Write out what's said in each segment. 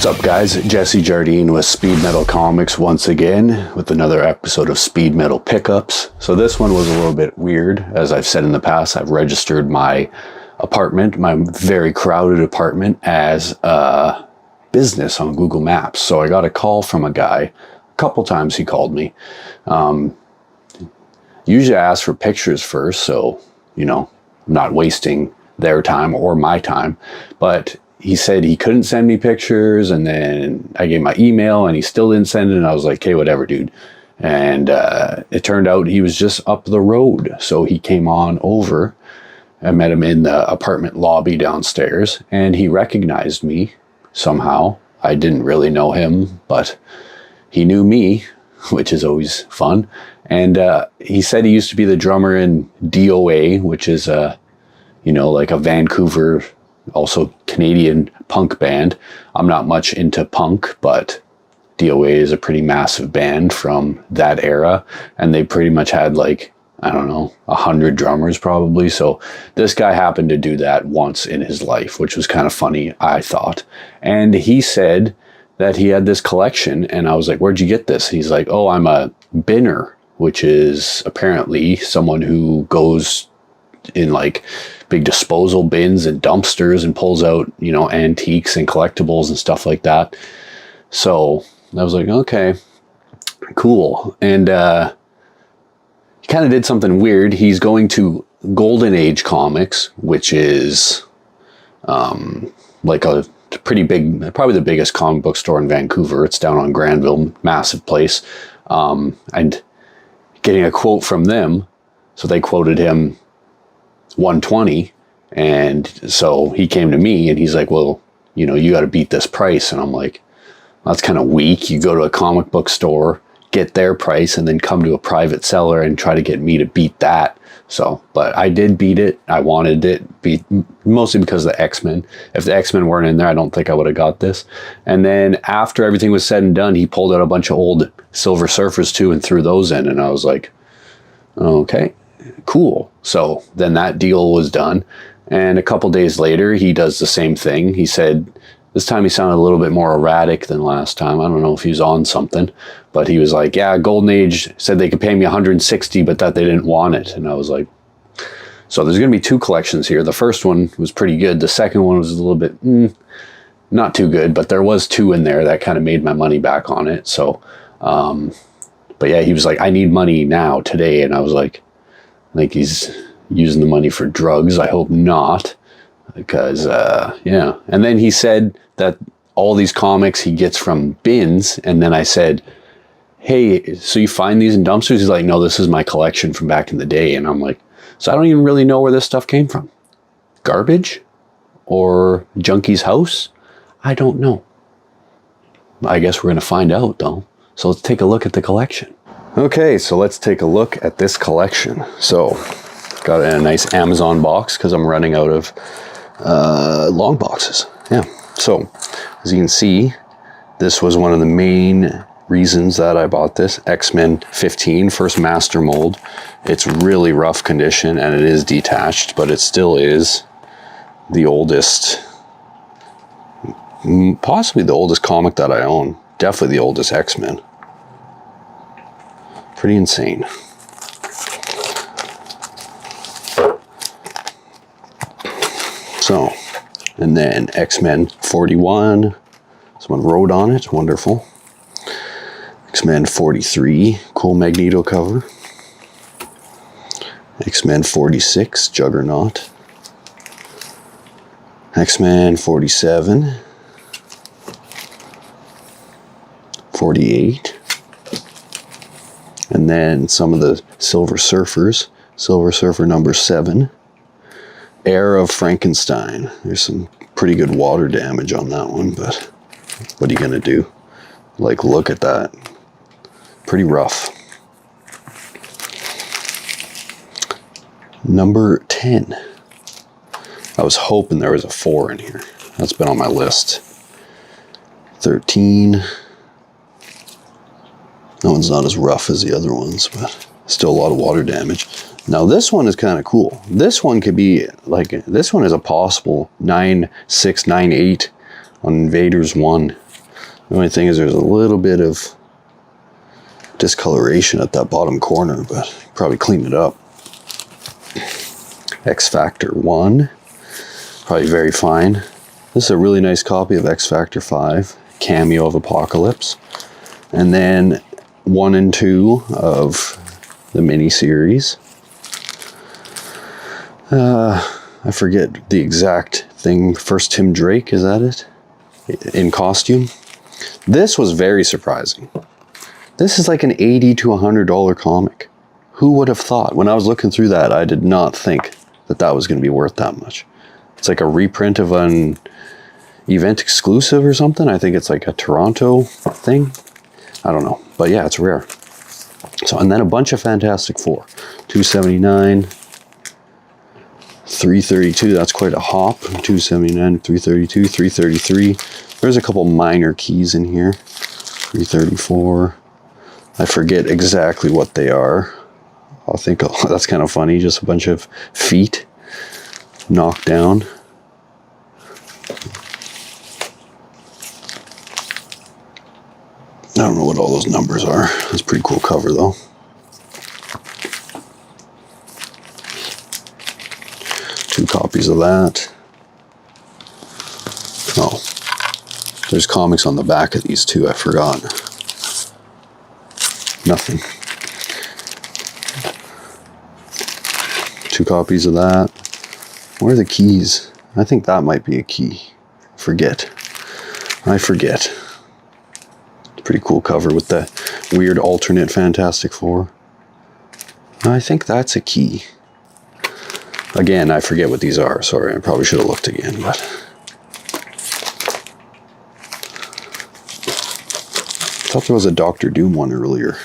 up, guys? Jesse Jardine with Speed Metal Comics once again with another episode of Speed Metal Pickups. So this one was a little bit weird. As I've said in the past, I've registered my apartment, my very crowded apartment, as a business on Google Maps. So I got a call from a guy. A couple times he called me. Usually I ask for pictures first, so, you know, I'm not wasting their time or my time. But he said he couldn't send me pictures, and then I gave my email and he still didn't send it, and I was like, okay, whatever, dude. And it turned out he was just up the road. So he came on over. I met him in the apartment lobby downstairs, and he recognized me somehow. I didn't really know him, but he knew me, which is always fun. And he said he used to be the drummer in DOA, which is you know, like a Vancouver, also Canadian punk band. I'm not much into punk, but DOA is a pretty massive band from that era. And they pretty much had like, I don't know, 100 drummers probably. So this guy happened to do that once in his life, which was kind of funny, I thought. And he said that he had this collection, and I was like, where'd you get this? He's like, oh, I'm a binner, which is apparently someone who goes in like big disposal bins and dumpsters and pulls out, you know, antiques and collectibles and stuff like that. So I was like, okay, cool. And he kind of did something weird. He's going to Golden Age Comics, which is like a pretty big, probably the biggest comic book store in Vancouver. It's down on Granville, massive place. And getting a quote from them, so they quoted him $120, and so he came to me and he's like, well, you know, you got to beat this price. And I'm like, that's kind of weak. You go to a comic book store, get their price, and then come to a private seller and try to get me to beat that. So, but I did beat it. I wanted it beat, mostly because of the X-Men. If the X-Men weren't in there, I don't think I would have got this. And then after everything was said and done, he pulled out a bunch of old Silver Surfers too and threw those in, and I was like, okay, cool. So then that deal was done. And a couple days later, he does the same thing. He said, this time he sounded a little bit more erratic than last time. I don't know if he was on something, but he was like, yeah, Golden Age said they could pay me 160, but that they didn't want it. And I was like, so there's going to be two collections here. The first one was pretty good. The second one was a little bit, not too good, but there was two in there that kind of made my money back on it. So, but yeah, he was like, I need money now, today. And I was like, I think he's using the money for drugs. I hope not, because, yeah. And then he said that all these comics he gets from bins. And then I said, hey, so you find these in dumpsters? He's like, no, this is my collection from back in the day. And I'm like, so I don't even really know where this stuff came from. Garbage? Or Junkie's house? I don't know. I guess we're going to find out, though. So let's take a look at the collection. Okay, so let's take a look at this collection. So, got it in a nice Amazon box because I'm running out of long boxes. Yeah, so as you can see, this was one of the main reasons that I bought this. X-Men 15, first master mold. It's really rough condition and it is detached, but it still is the oldest, possibly the oldest comic that I own. Definitely the oldest X-Men. Pretty insane. So, and then X-Men 41. Someone wrote on it. Wonderful. X-Men 43. Cool Magneto cover. X-Men 46. Juggernaut. X-Men 47. 48. And then some of the Silver Surfers. Silver Surfer number 7. Heir of Frankenstein. There's some pretty good water damage on that one, but what are you gonna do? Like, look at that. Pretty rough. Number 10. I was hoping there was a 4 in here. That's been on my list. 13. That one's not as rough as the other ones, but still a lot of water damage. Now this one is kind of cool. This one could be like, this one is a possible 9.6, 9.8 on Invaders 1. The only thing is there's a little bit of discoloration at that bottom corner, but probably clean it up. X Factor 1, probably very fine. This is a really nice copy of X Factor 5, Cameo of Apocalypse. And then 1 and 2 of the mini-series. I forget the exact thing. First Tim Drake, is that it? In costume. This was very surprising. This is like an $80 to $100 comic. Who would have thought? When I was looking through that, I did not think that that was going to be worth that much. It's like a reprint of an event exclusive or something. I think it's like a Toronto thing. I don't know. But yeah, it's rare. So, and then a bunch of Fantastic Four. $279, $332. That's quite a hop. $279, $332, $333. There's a couple minor keys in here. $334. I forget exactly what they are. I think that's kind of funny. Just a bunch of feet knocked down. I don't know what all those numbers are. That's a pretty cool cover though. Two copies of that. Oh, there's comics on the back of these too. I forgot. Nothing. Two copies of that. Where are the keys? I think that might be a key. I forget. Pretty cool cover with the weird alternate Fantastic Four. I think that's a key. Again, I forget what these are. Sorry, I probably should have looked again, but I thought there was a Doctor Doom one earlier.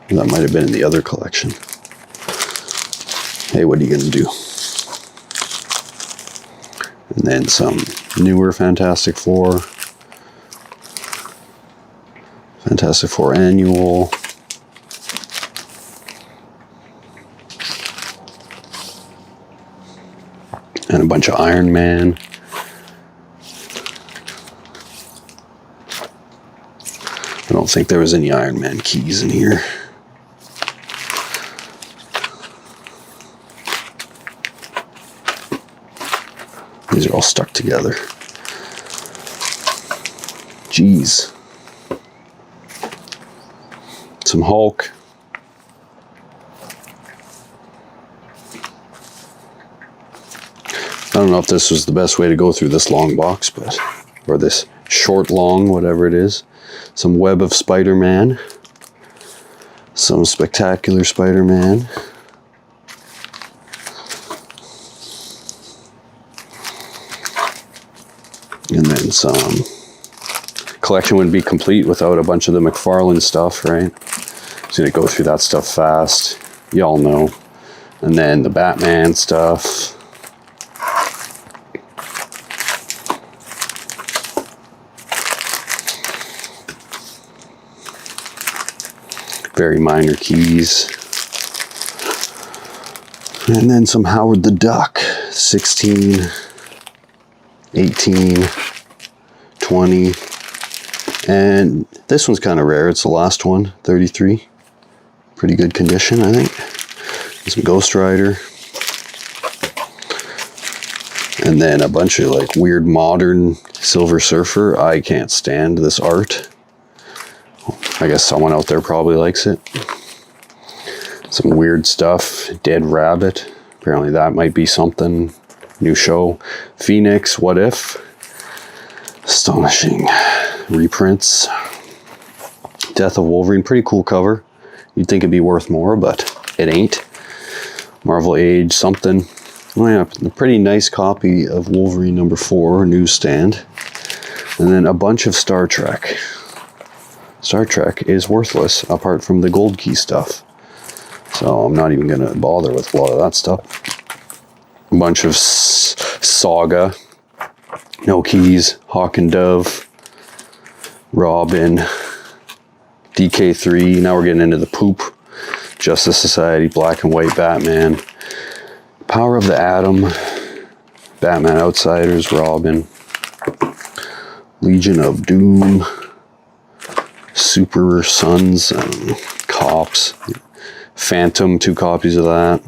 That might have been in the other collection. Hey, what are you gonna do? And then some newer Fantastic Four. Fantastic Four Annual. And a bunch of Iron Man. I don't think there was any Iron Man keys in here. These are all stuck together. Jeez. Some Hulk. I don't know if this was the best way to go through this long box, but, or this short long, whatever it is. Some Web of Spider-Man. Some Spectacular Spider-Man. And then some. Collection wouldn't be complete without a bunch of the McFarlane stuff, right? Just gonna go through that stuff fast. Y'all know. And then the Batman stuff. Very minor keys. And then some Howard the Duck. 16, 18, 20. And this one's kind of rare. It's the last one, 33. Pretty good condition, I think. Some Ghost Rider. And then a bunch of like weird modern Silver Surfer. I can't stand this art. I guess someone out there probably likes it. Some weird stuff. Dead Rabbit. Apparently that might be something. New show. Phoenix, What If? Astonishing reprints. Death of Wolverine. Pretty cool cover. You'd think it'd be worth more, but it ain't. Marvel Age, something. Oh yeah, a pretty nice copy of Wolverine #4, newsstand. And then a bunch of Star Trek. Star Trek is worthless apart from the gold key stuff. So I'm not even going to bother with a lot of that stuff. A bunch of Saga. No keys. Hawk and Dove. Robin. DK3. Now we're getting into the poop. Justice Society. Black and White Batman. Power of the Atom. Batman Outsiders. Robin. Legion of Doom, Super Sons, Cops, Phantom, 2 copies of that.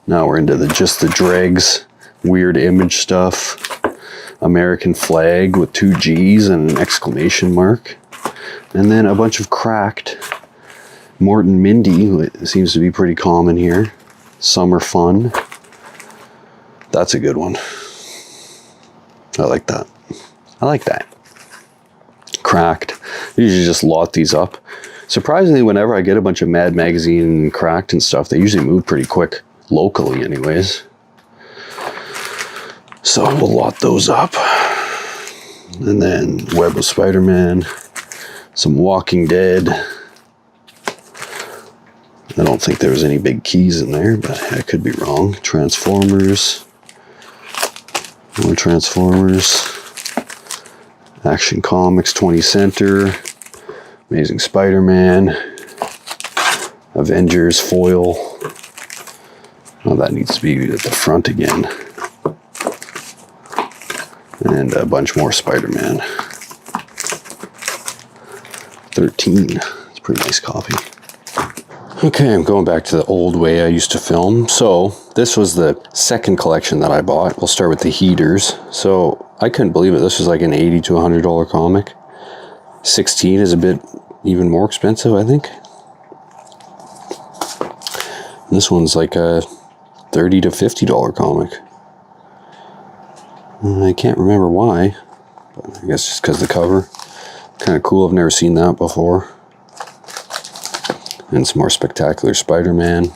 Now we're into just the dregs, weird image stuff. American flag with 2 G's and an exclamation mark. And then a bunch of cracked Morton Mindy, it seems to be pretty common here. Summer Fun. That's a good one. I like that. I like that. Cracked. I usually just lot these up. Surprisingly, whenever I get a bunch of Mad Magazine and Cracked and stuff, they usually move pretty quick, locally anyways. So we'll lot those up. And then Web of Spider-Man, some Walking Dead. I don't think there was any big keys in there, but I could be wrong. Transformers. More Transformers. Action Comics 20 Center. Amazing Spider-Man. Avengers foil. Oh, that needs to be at the front again. And a bunch more Spider-Man. 13. It's a pretty nice copy. Okay, I'm going back to the old way I used to film. So this was the second collection that I bought. We'll start with the Heaters. So I couldn't believe it. This was like an $80 to $100 comic. 16 is a bit even more expensive, I think. This one's like a $30 to $50 comic. I can't remember why, but I guess just because the cover. Kind of cool, I've never seen that before. And some more Spectacular Spider-Man.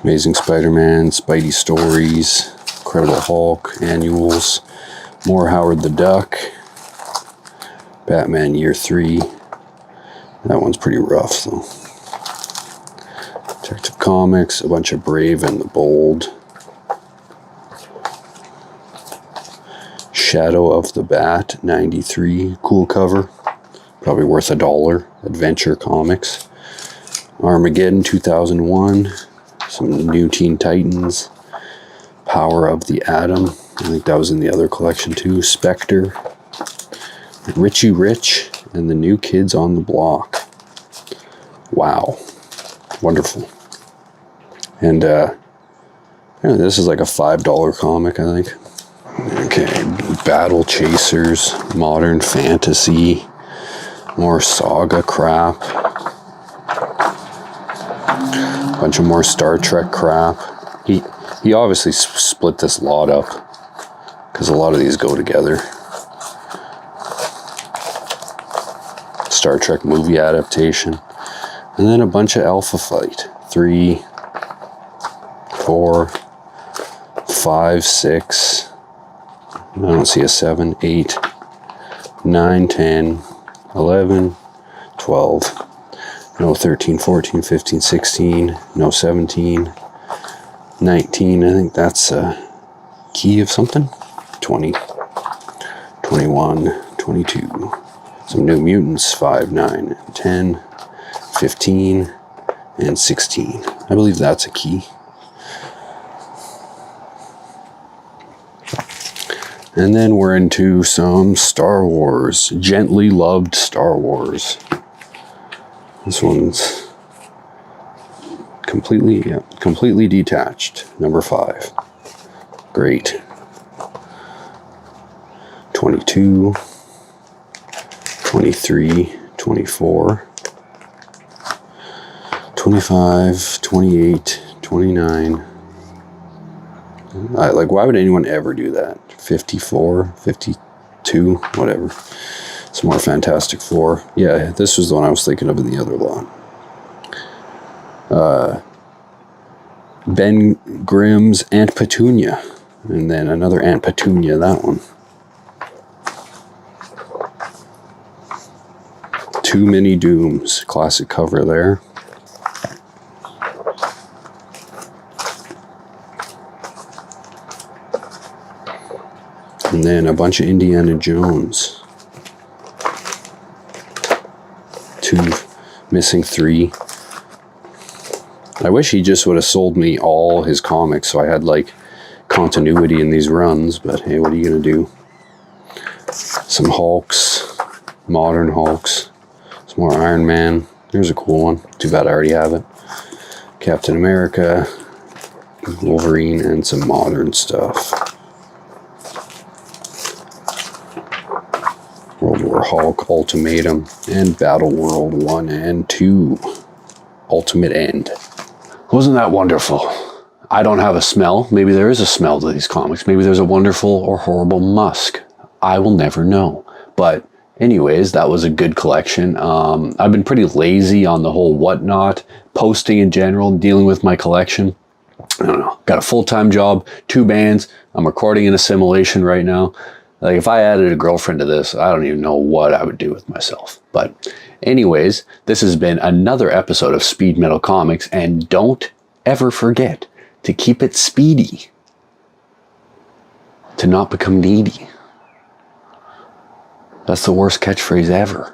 Amazing Spider-Man, Spidey Stories, Incredible Hulk, Annuals, more Howard the Duck, Batman Year 3. That one's pretty rough though. Detective Comics, a bunch of Brave and the Bold. Shadow of the Bat, 93, cool cover, probably worth $1. Adventure Comics. Armageddon, 2001, some new Teen Titans. Power of the Atom, I think that was in the other collection too. Spectre, Richie Rich, and the New Kids on the Block. Wow, wonderful. And apparently this is like a $5 comic, I think. Okay, Battle Chasers, Modern Fantasy, more Saga crap, bunch of more Star Trek crap. He obviously split this lot up because a lot of these go together. Star Trek movie adaptation, and then a bunch of Alpha Flight, 3, 4, 5, 6. I don't see a 7, 8, 9, 10, 11, 12, no 13, 14, 15, 16, no 17, 19, I think that's a key of something, 20, 21, 22, some New Mutants, 5, 9, 10, 15, and 16. I believe that's a key. And then we're into some Star Wars. Gently Loved Star Wars. This one's completely detached. Number 5. Great. 22, 23, 24, 25, 28, 29. Like, why would anyone ever do that? 54, 52, whatever. Some more Fantastic Four. Yeah, this was the one I was thinking of in the other lot. Ben Grimm's Aunt Petunia. And then another Aunt Petunia, that one. Too Many Dooms. Classic cover there. And then a bunch of Indiana Jones. 2, missing 3. I wish he just would have sold me all his comics so I had like continuity in these runs, but hey, what are you gonna do? Some Hulks, modern Hulks, some more Iron Man. Here's a cool one. Too bad I already have it. Captain America, Wolverine, and some modern stuff. World War Hulk, Ultimatum, and Battle World 1 and 2. Ultimate End. Wasn't that wonderful? I don't have a smell. Maybe there is a smell to these comics. Maybe there's a wonderful or horrible musk. I will never know. But anyways, that was a good collection. I've been pretty lazy on the whole whatnot, posting in general, dealing with my collection. I don't know. Got a full-time job, 2 bands. I'm recording in Assimilation right now. Like, if I added a girlfriend to this, I don't even know what I would do with myself. But anyways, this has been another episode of Speed Metal Comics, and don't ever forget to keep it speedy, to not become needy. That's the worst catchphrase ever.